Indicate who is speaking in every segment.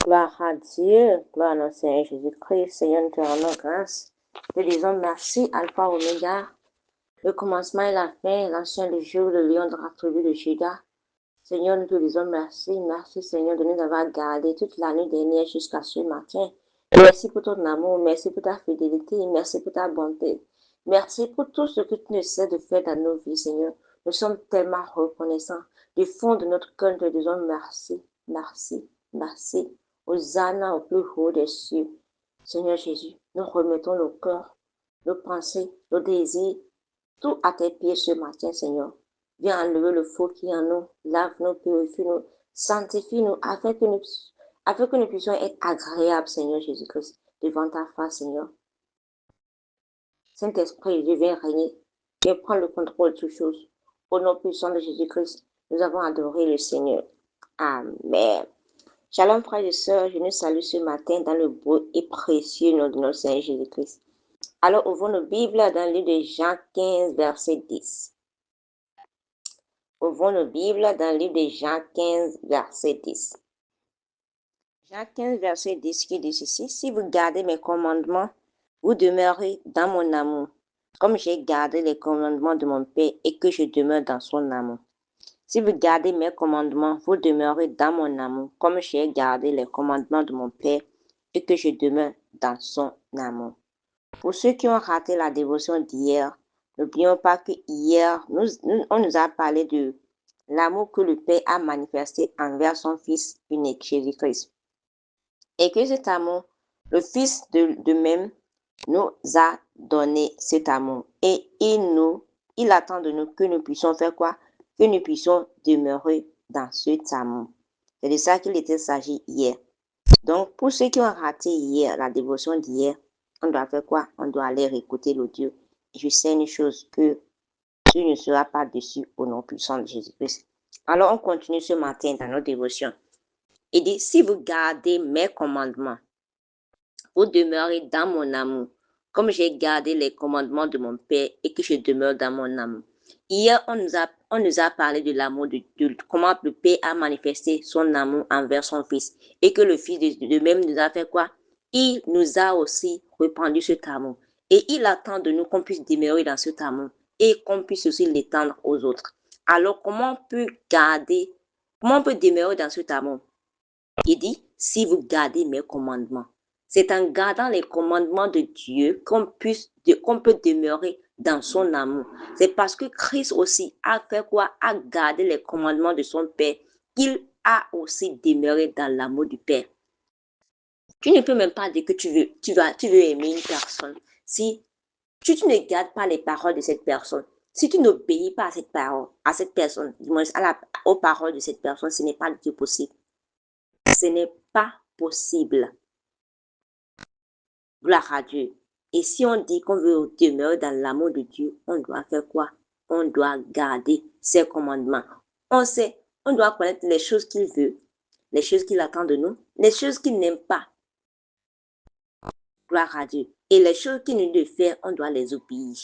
Speaker 1: Gloire à Dieu, gloire à notre Seigneur Jésus-Christ. Seigneur, nous te rendons grâce. Te disons merci, Alpha, Oméga, le commencement et la fin, l'ancien du jour, le lion de la tribu de Juda. Seigneur, nous te disons merci. Merci, Seigneur, de nous avoir gardés toute la nuit dernière jusqu'à ce matin. Merci pour ton amour, merci pour ta fidélité, merci pour ta bonté. Merci pour tout ce que tu ne sais de faire dans nos vies, Seigneur. Nous sommes tellement reconnaissants. Du fond de notre cœur, nous te disons merci, merci, merci. Hosanna au plus haut des cieux. Seigneur Jésus, nous remettons nos cœurs, nos pensées, nos désirs tout à tes pieds ce matin, Seigneur. Viens enlever le faux qui est en nous, lave-nous, purifie-nous, sanctifie-nous, afin que nous puissions être agréables, Seigneur Jésus-Christ, devant ta face, Seigneur. Saint-Esprit, Dieu, viens régner, viens prendre le contrôle de toutes choses. Au nom puissant de Jésus-Christ, nous avons adoré le Seigneur. Amen. Shalom, frères et sœurs, je nous salue ce matin dans le beau et précieux nom de notre Seigneur Jésus-Christ. Alors, ouvrons nos Bibles dans le livre de Jean 15, verset 10. Ouvrons nos Bibles dans le livre de Jean 15, verset 10. Jean 15, verset 10 qui dit ceci: si vous gardez mes commandements, vous demeurez dans mon amour, comme j'ai gardé les commandements de mon Père et que je demeure dans son amour. Si vous gardez mes commandements, vous demeurez dans mon amour, comme j'ai gardé les commandements de mon Père et que je demeure dans son amour. Pour ceux qui ont raté la dévotion d'hier, n'oublions pas que hier, on nous a parlé de l'amour que le Père a manifesté envers son Fils unique, Jésus-Christ. Et que cet amour, le Fils de même, nous a donné cet amour. Et il attend de nous que nous puissions faire quoi? Que nous puissions demeurer dans cet amour. C'est de ça qu'il était s'agit hier. Donc, pour ceux qui ont raté hier, la dévotion d'hier, on doit faire quoi? On doit aller écouter l'audio. Je sais une chose, que tu ne seras pas déçu au nom puissant de Jésus-Christ. Alors, on continue ce matin dans notre dévotion. Il dit, si vous gardez mes commandements, vous demeurez dans mon amour, comme j'ai gardé les commandements de mon Père et que je demeure dans mon amour. Hier, on nous a parlé de l'amour, de comment le Père a manifesté son amour envers son Fils et que le Fils de même nous a fait quoi? Il nous a aussi répandu cet amour et il attend de nous qu'on puisse demeurer dans cet amour et qu'on puisse aussi l'étendre aux autres. Alors, comment on peut demeurer dans cet amour? Il dit, si vous gardez mes commandements. C'est en gardant les commandements de Dieu qu'on peut demeurer dans son amour. C'est parce que Christ aussi a fait quoi? A gardé les commandements de son Père qu'il a aussi demeuré dans l'amour du Père. Tu ne peux même pas dire que tu veux aimer une personne si tu ne gardes pas les paroles de cette personne. Si tu n'obéis pas à cette personne, du moins aux paroles de cette personne, ce n'est pas du tout possible. Ce n'est pas possible. Gloire à Dieu. Et si on dit qu'on veut demeurer dans l'amour de Dieu, on doit faire quoi? On doit garder ses commandements. On doit connaître les choses qu'il veut, les choses qu'il attend de nous, les choses qu'il n'aime pas. Gloire à Dieu. Et les choses qu'il nous doit faire, on doit les obéir.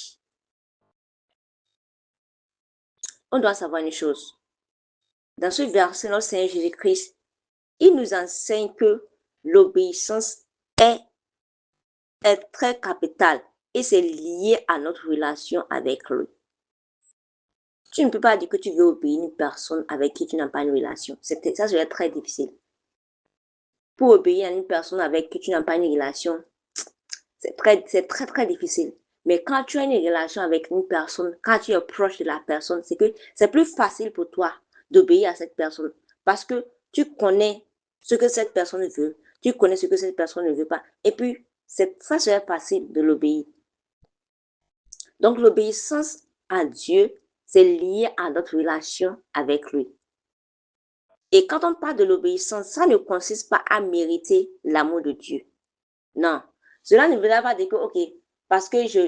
Speaker 1: On doit savoir une chose. Dans ce verset, notre Seigneur Jésus-Christ, il nous enseigne que l'obéissance est très capitale et c'est lié à notre relation avec lui. Tu ne peux pas dire que tu veux obéir une personne avec qui tu n'as pas une relation. Ça serait très difficile. Pour obéir à une personne avec qui tu n'as pas une relation, c'est très difficile. Mais quand tu as une relation avec une personne, quand tu es proche de la personne, c'est que c'est plus facile pour toi d'obéir à cette personne parce que tu connais ce que cette personne veut, tu connais ce que cette personne ne veut pas. Et puis, ça serait facile de l'obéir. Donc, l'obéissance à Dieu, c'est lié à notre relation avec lui. Et quand on parle de l'obéissance, ça ne consiste pas à mériter l'amour de Dieu. Non. Cela ne veut pas dire que, ok,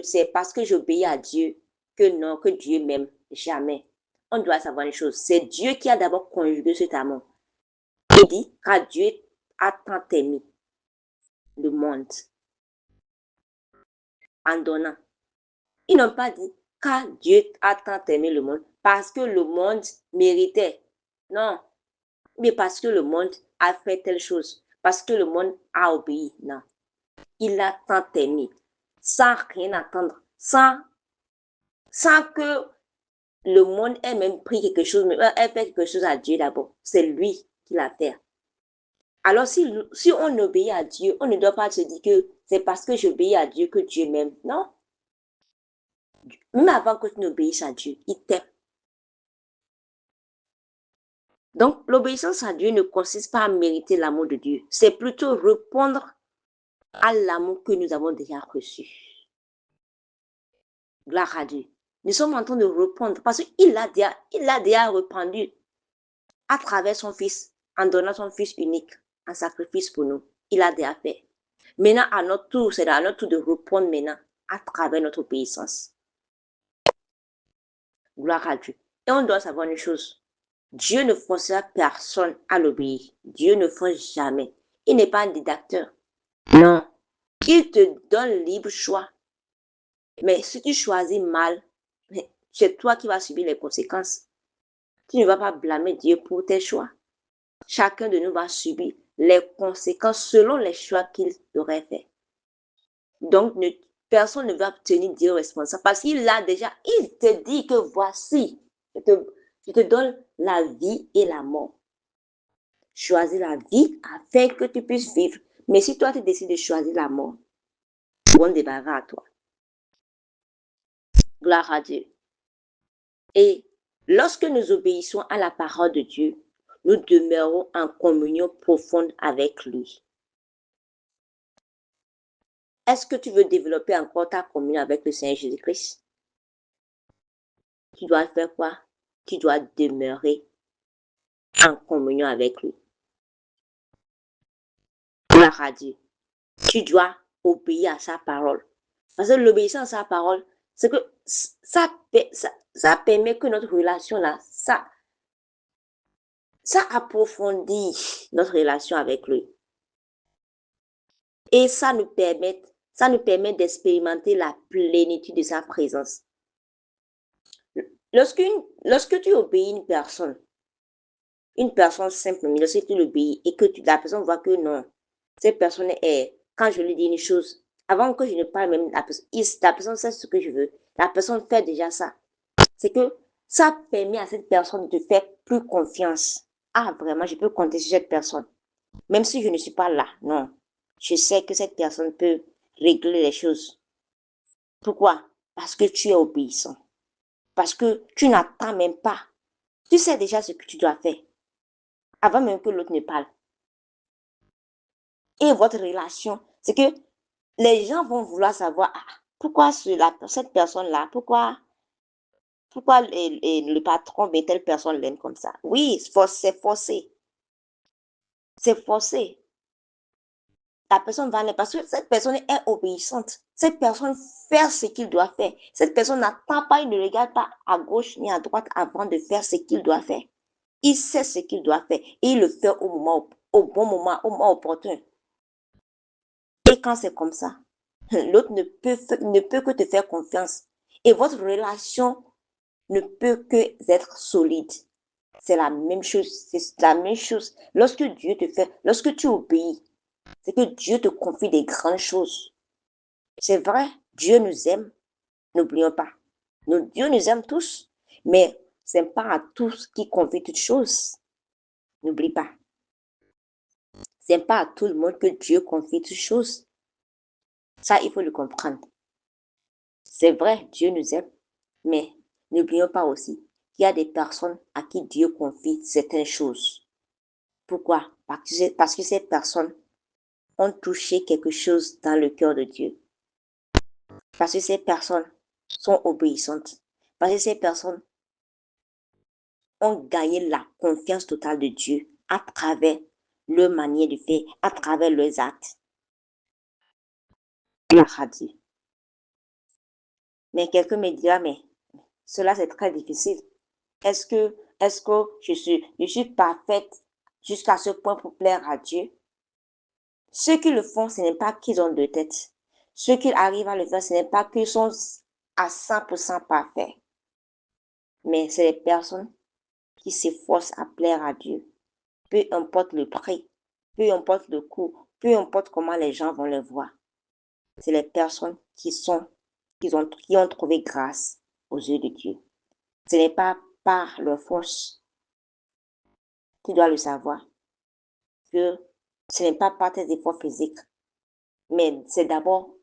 Speaker 1: c'est parce que j'obéis à Dieu que Dieu m'aime. Jamais. On doit savoir une chose. C'est Dieu qui a d'abord conjugué cet amour. Il dit, car Dieu a tant aimé le monde en donnant. Ils n'ont pas dit, car Dieu a tant aimé le monde parce que le monde méritait. Non. Mais parce que le monde a fait telle chose. Parce que le monde a obéi. Non. Il a tant aimé. Sans rien attendre. Sans que le monde ait même pris quelque chose, ait fait quelque chose à Dieu d'abord. C'est lui qui l'a fait. Alors, si on obéit à Dieu, on ne doit pas se dire que c'est parce que j'obéis à Dieu que Dieu m'aime. Non. Même avant que tu n'obéisses à Dieu, il t'aime. Donc, l'obéissance à Dieu ne consiste pas à mériter l'amour de Dieu. C'est plutôt répondre à l'amour que nous avons déjà reçu. Gloire à Dieu. nous sommes en train de répondre parce qu'il a déjà répandu à travers son Fils, en donnant son Fils unique en sacrifice pour nous. Il a déjà fait. Maintenant, à notre tour, c'est à notre tour de répondre maintenant à travers notre obéissance. Gloire à Dieu. Et on doit savoir une chose. Dieu ne forcera personne à l'obéir. Dieu ne force jamais. Il n'est pas un dictateur. Non. Il te donne libre choix. Mais si tu choisis mal, c'est toi qui vas subir les conséquences. Tu ne vas pas blâmer Dieu pour tes choix. Chacun de nous va subir les conséquences selon les choix qu'il aurait fait. Donc, personne ne va tenir Dieu responsable parce qu'il te dit que voici, je te donne la vie et la mort. Choisis la vie afin que tu puisses vivre. Mais si toi, tu décides de choisir la mort, on débarrasse à toi. Gloire à Dieu. Et lorsque nous obéissons à la parole de Dieu, nous demeurons en communion profonde avec lui. Est-ce que tu veux développer encore ta communion avec le Seigneur Jésus-Christ? Tu dois faire quoi? Tu dois demeurer en communion avec lui. Gloire à Dieu. Tu dois obéir à sa parole. Parce que l'obéissance à sa parole, c'est que ça permet que notre relation là, ça approfondit notre relation avec lui. Et ça nous permet d'expérimenter la plénitude de sa présence. Lorsque tu obéis une personne simple, mais lorsque tu l'obéis et que la personne voit que non, cette personne est, quand je lui dis une chose, avant que je ne parle même, la personne sait ce que je veux, la personne fait déjà ça. C'est que ça permet à cette personne de faire plus confiance. Ah, vraiment, je peux compter sur cette personne. Même si je ne suis pas là, non. Je sais que cette personne peut régler les choses. Pourquoi? Parce que tu es obéissant. Parce que tu n'attends même pas. Tu sais déjà ce que tu dois faire. Avant même que l'autre ne parle. Et votre relation, c'est que les gens vont vouloir savoir, pourquoi cette personne-là, pourquoi le patron de telle personne l'aime comme ça. Oui, c'est forcé. C'est forcé. La personne va aller parce que cette personne est obéissante. Cette personne fait ce qu'il doit faire. Cette personne n'attend pas, il ne regarde pas à gauche ni à droite avant de faire ce qu'il doit faire. Il sait ce qu'il doit faire et il le fait au bon moment, au moment opportun. Et quand c'est comme ça, l'autre ne peut que te faire confiance. Et votre relation ne peut que être solide. C'est la même chose. C'est la même chose. Lorsque tu obéis, c'est que Dieu te confie des grandes choses. C'est vrai, Dieu nous aime. N'oublions pas. Dieu nous aime tous. Mais ce n'est pas à tous qui confie toutes choses. N'oublie pas. Ce n'est pas à tout le monde que Dieu confie toutes choses. Ça, il faut le comprendre. C'est vrai, Dieu nous aime. Mais n'oublions pas aussi qu'il y a des personnes à qui Dieu confie certaines choses. Pourquoi? Parce que ces personnes ont touché quelque chose dans le cœur de Dieu. Parce que ces personnes sont obéissantes. Parce que ces personnes ont gagné la confiance totale de Dieu à travers leur manière de faire, à travers leurs actes. Gloire à Dieu. Mais quelqu'un me dira, mais cela c'est très difficile. Est-ce que je suis parfaite jusqu'à ce point pour plaire à Dieu? Ceux qui le font, ce n'est pas qu'ils ont deux têtes. Ceux qui arrivent à le faire, ce n'est pas qu'ils sont à 100% parfaits. Mais c'est les personnes qui s'efforcent à plaire à Dieu. Peu importe le prix, peu importe le coût, peu importe comment les gens vont le voir. C'est les personnes qui ont trouvé grâce aux yeux de Dieu. Ce n'est pas par leur force. Tu dois le savoir que ce n'est pas par tes efforts physiques, mais c'est d'abord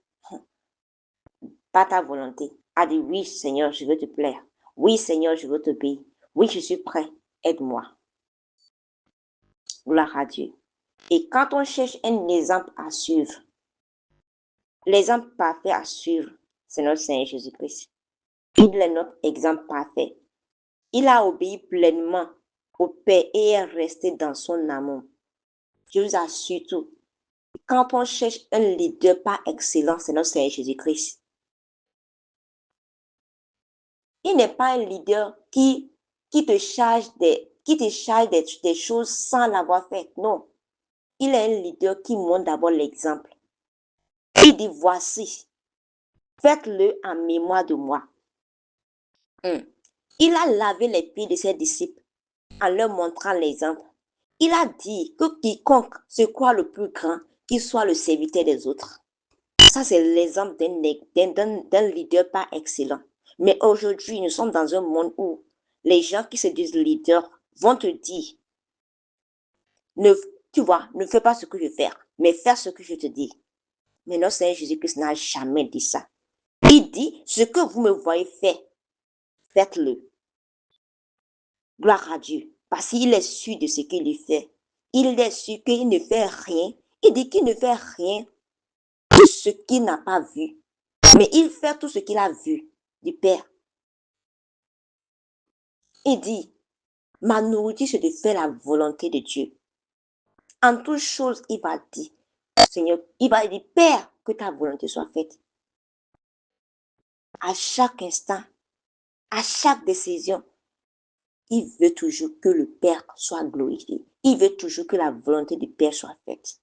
Speaker 1: par ta volonté. À dire oui, Seigneur, je veux te plaire. Oui, Seigneur, je veux t'obéir. Oui, je suis prêt. Aide-moi. Gloire à Dieu. Et quand on cherche un exemple à suivre, l'exemple parfait à suivre, c'est notre Seigneur Jésus-Christ. Il est notre exemple parfait. Il a obéi pleinement au Père et est resté dans son amour. Je vous assure tout. Quand on cherche un leader par excellence, c'est notre Seigneur Jésus-Christ. Il n'est pas un leader qui te charge des choses sans l'avoir fait. Non. Il est un leader qui montre d'abord l'exemple. Il dit, voici, faites-le en mémoire de moi. Il a lavé les pieds de ses disciples en leur montrant l'exemple. Il a dit que quiconque se croit le plus grand, qu'il soit le serviteur des autres. Ça, c'est l'exemple d'un leader pas excellent. Mais aujourd'hui, nous sommes dans un monde où les gens qui se disent leaders vont te dire, tu vois, ne fais pas ce que je veux faire, mais fais ce que je te dis. Mais notre Seigneur Jésus-Christ n'a jamais dit ça. Il dit, ce que vous me voyez faire, faites-le. Gloire à Dieu. Parce qu'il est sûr de ce qu'il fait. Il est sûr qu'il ne fait rien. Il dit qu'il ne fait rien de ce qu'il n'a pas vu. Mais il fait tout ce qu'il a vu du Père. Il dit, ma nourriture, c'est de faire la volonté de Dieu. En toute chose, il va dire, Seigneur, il va dire, Père, que ta volonté soit faite. À chaque instant, à chaque décision, il veut toujours que le Père soit glorifié. Il veut toujours que la volonté du Père soit faite.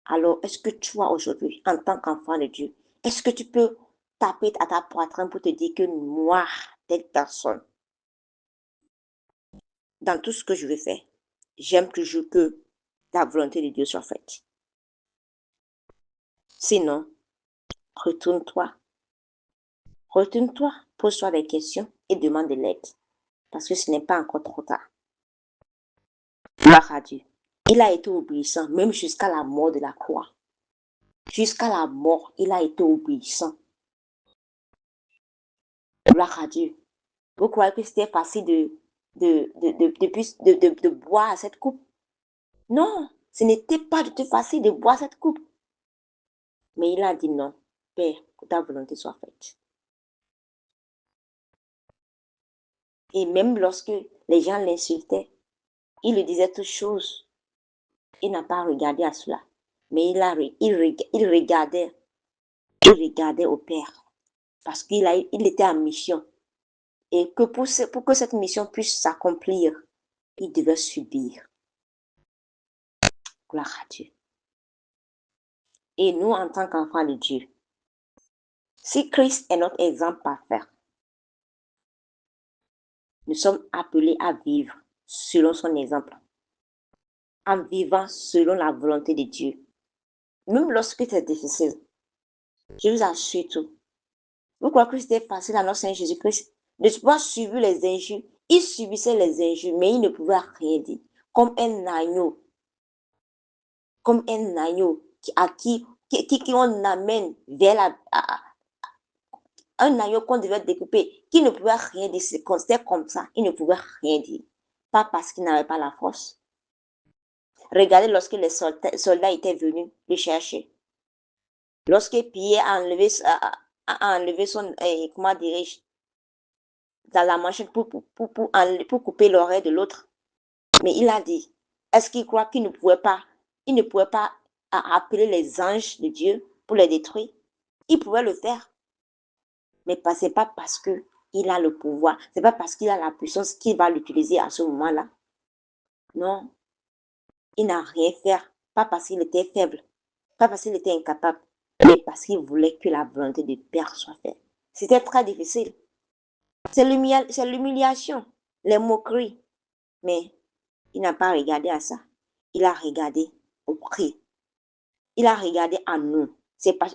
Speaker 1: Alors, est-ce que toi, aujourd'hui, en tant qu'enfant de Dieu, est-ce que tu peux taper à ta poitrine pour te dire que moi, telle personne, dans tout ce que je vais faire, j'aime toujours que la volonté de Dieu soit faite. Sinon, retourne-toi. Retourne-toi, pose-toi des questions et demande de l'aide. Parce que ce n'est pas encore trop tard. Gloire à Dieu. Il a été obéissant, même jusqu'à la mort de la croix. Jusqu'à la mort, il a été obéissant. Gloire à Dieu. Vous croyez que c'était facile de boire cette coupe? Non, ce n'était pas du tout facile de boire cette coupe. Mais il a dit non, Père, que ta volonté soit faite. Et même lorsque les gens l'insultaient, il lui disait toutes choses. Il n'a pas regardé à cela. Mais il regardait au Père. Parce il était en mission. Et que pour que cette mission puisse s'accomplir, il devait subir. Gloire à Dieu. Et nous, en tant qu'enfants de Dieu, si Christ est notre exemple parfait, nous sommes appelés à vivre selon son exemple, en vivant selon la volonté de Dieu. Même lorsque c'est difficile, je vous assure tout. Vous croyez que c'était facile à notre Seigneur Jésus-Christ de pouvoir subir les injures? Il subissait les injures, mais il ne pouvait rien dire. Comme un agneau, à qui on amène vers un agneau qu'on devait découper, qui ne pouvait rien dire, c'est comme ça, il ne pouvait rien dire. Pas parce qu'il n'avait pas la force. Regardez lorsque les soldats étaient venus le chercher. Lorsque Pierre a enlevé son, comment dirais-je, dans la manchette pour couper l'oreille de l'autre. Mais il a dit, est-ce qu'il croit qu'il ne pouvait pas appeler les anges de Dieu pour les détruire? Il pouvait le faire. Mais ce n'est pas parce qu'il a le pouvoir, ce n'est pas parce qu'il a la puissance qu'il va l'utiliser à ce moment-là. Non, il n'a rien fait, pas parce qu'il était faible, pas parce qu'il était incapable, mais parce qu'il voulait que la volonté du Père soit faite. C'était très difficile. C'est l'humiliation, les moqueries. Mais il n'a pas regardé à ça. Il a regardé au prix. Il a regardé à nous. C'est parce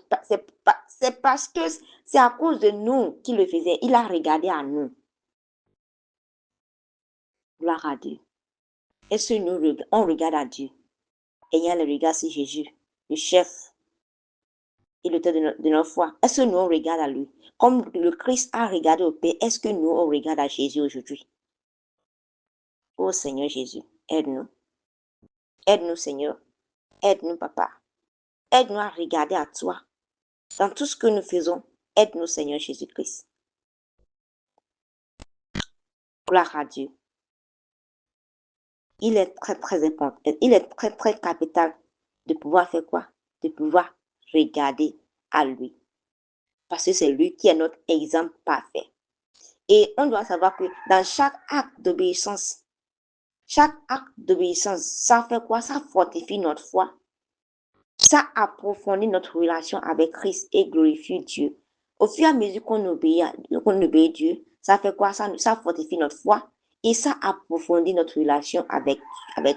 Speaker 1: que c'est à cause de nous qu'il le faisait. Il a regardé à nous. Gloire à Dieu. Est-ce que on regarde à Dieu, ayant le regard sur Jésus, le chef et l'auteur de notre foi? Est-ce que nous on regarde à lui? Comme le Christ a regardé au Père, est-ce que nous on regarde à Jésus aujourd'hui? Oh Seigneur Jésus, aide-nous. Aide-nous Seigneur. Aide-nous Papa. Aide-nous à regarder à toi. Dans tout ce que nous faisons, aide-nous Seigneur Jésus-Christ. Gloire à Dieu. Il est très, très important. Il est très, très capital de pouvoir faire quoi? De pouvoir regarder à lui. Parce que c'est lui qui est notre exemple parfait. Et on doit savoir que dans chaque acte d'obéissance, ça fait quoi? Ça fortifie notre foi. Ça approfondit notre relation avec Christ et glorifie Dieu. Au fur et à mesure qu'on obéit Dieu, ça fait quoi? Ça fortifie notre foi et ça approfondit notre relation avec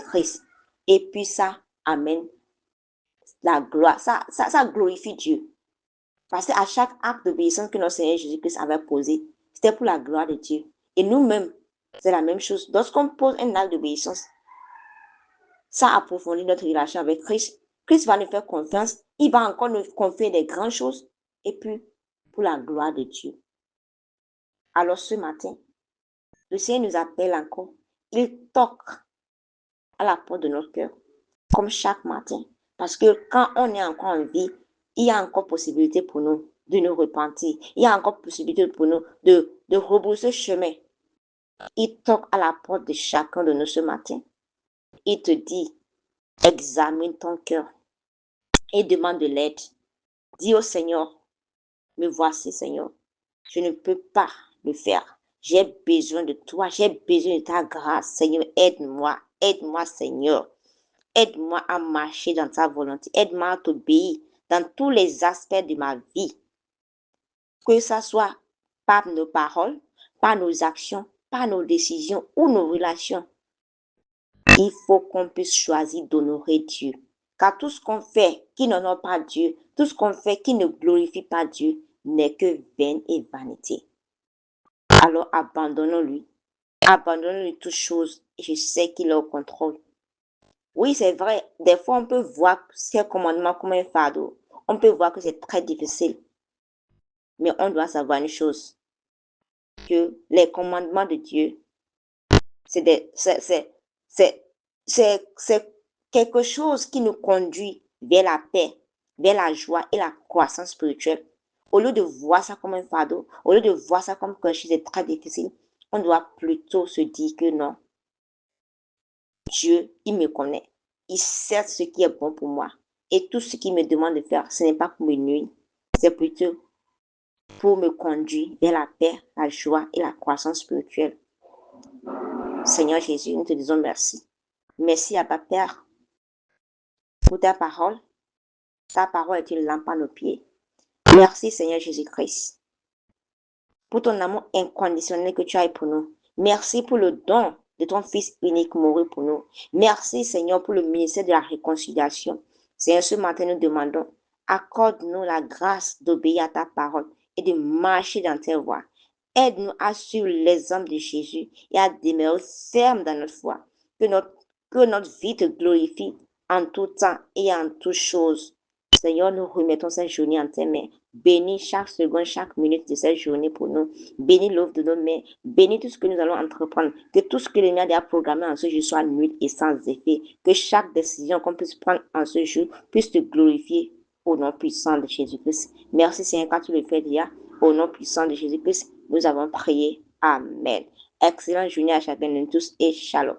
Speaker 1: Christ. Et puis ça amène la gloire, ça glorifie Dieu. Parce qu'à chaque acte d'obéissance que notre Seigneur Jésus-Christ avait posé, c'était pour la gloire de Dieu. Et nous-mêmes, c'est la même chose. Lorsqu'on pose un acte d'obéissance, ça approfondit notre relation avec Christ. Christ va nous faire confiance. Il va encore nous confier des grandes choses. Et puis, pour la gloire de Dieu. Alors ce matin, le Seigneur nous appelle encore. Il toque à la porte de notre cœur, comme chaque matin. Parce que quand on est encore en vie, il y a encore possibilité pour nous de nous repentir. Il y a encore possibilité pour nous de rebrousser chemin. Il toque à la porte de chacun de nous ce matin. Il te dit, examine ton cœur et demande de l'aide. Dis au Seigneur, me voici Seigneur, je ne peux pas le faire. J'ai besoin de toi, j'ai besoin de ta grâce. Seigneur, aide-moi Seigneur. Aide-moi à marcher dans ta volonté. Aide-moi à t'obéir dans tous les aspects de ma vie. Que ce soit par nos paroles, par nos actions, par nos décisions ou nos relations. Il faut qu'on puisse choisir d'honorer Dieu. Car tout ce qu'on fait qui n'honore pas Dieu, tout ce qu'on fait qui ne glorifie pas Dieu, n'est que vaine et vanité. Alors abandonnons-lui. Abandonnons-lui toutes choses et je sais qu'il est au contrôle. Oui, c'est vrai, des fois on peut voir ces commandements comme un fardeau. On peut voir que c'est très difficile. Mais on doit savoir une chose, que les commandements de Dieu, c'est quelque chose qui nous conduit vers la paix, vers la joie et la croissance spirituelle. Au lieu de voir ça comme un fardeau, au lieu de voir ça comme quelque chose de très difficile, on doit plutôt se dire que non, Dieu, il me connaît. Il sait ce qui est bon pour moi. Et tout ce qu'il me demande de faire, ce n'est pas pour me nuire, c'est plutôt pour me conduire vers la paix, la joie et la croissance spirituelle. Seigneur Jésus, nous te disons merci. Merci à ta Père pour ta parole. Ta parole est une lampe à nos pieds. Merci Seigneur Jésus-Christ pour ton amour inconditionnel que tu as pour nous. Merci pour le don de ton Fils unique mouru pour nous. Merci Seigneur pour le ministère de la réconciliation. Seigneur, ce matin nous demandons, accorde-nous la grâce d'obéir à ta parole et de marcher dans tes voies. Aide-nous à suivre l'exemple de Jésus et à demeurer ferme dans notre foi. Que notre vie te glorifie en tout temps et en toutes choses. Seigneur, nous remettons cette journée en tes mains. Bénis chaque seconde, chaque minute de cette journée pour nous. Bénis l'œuvre de nos mains. Bénis tout ce que nous allons entreprendre. Que tout ce que l'ennemi a programmé en ce jour soit nul et sans effet. Que chaque décision qu'on puisse prendre en ce jour puisse te glorifier au nom puissant de Jésus-Christ. Merci Seigneur quand tu le fais déjà. Au nom puissant de Jésus-Christ, nous avons prié. Amen. Excellente journée à chacun de nous tous et shalom.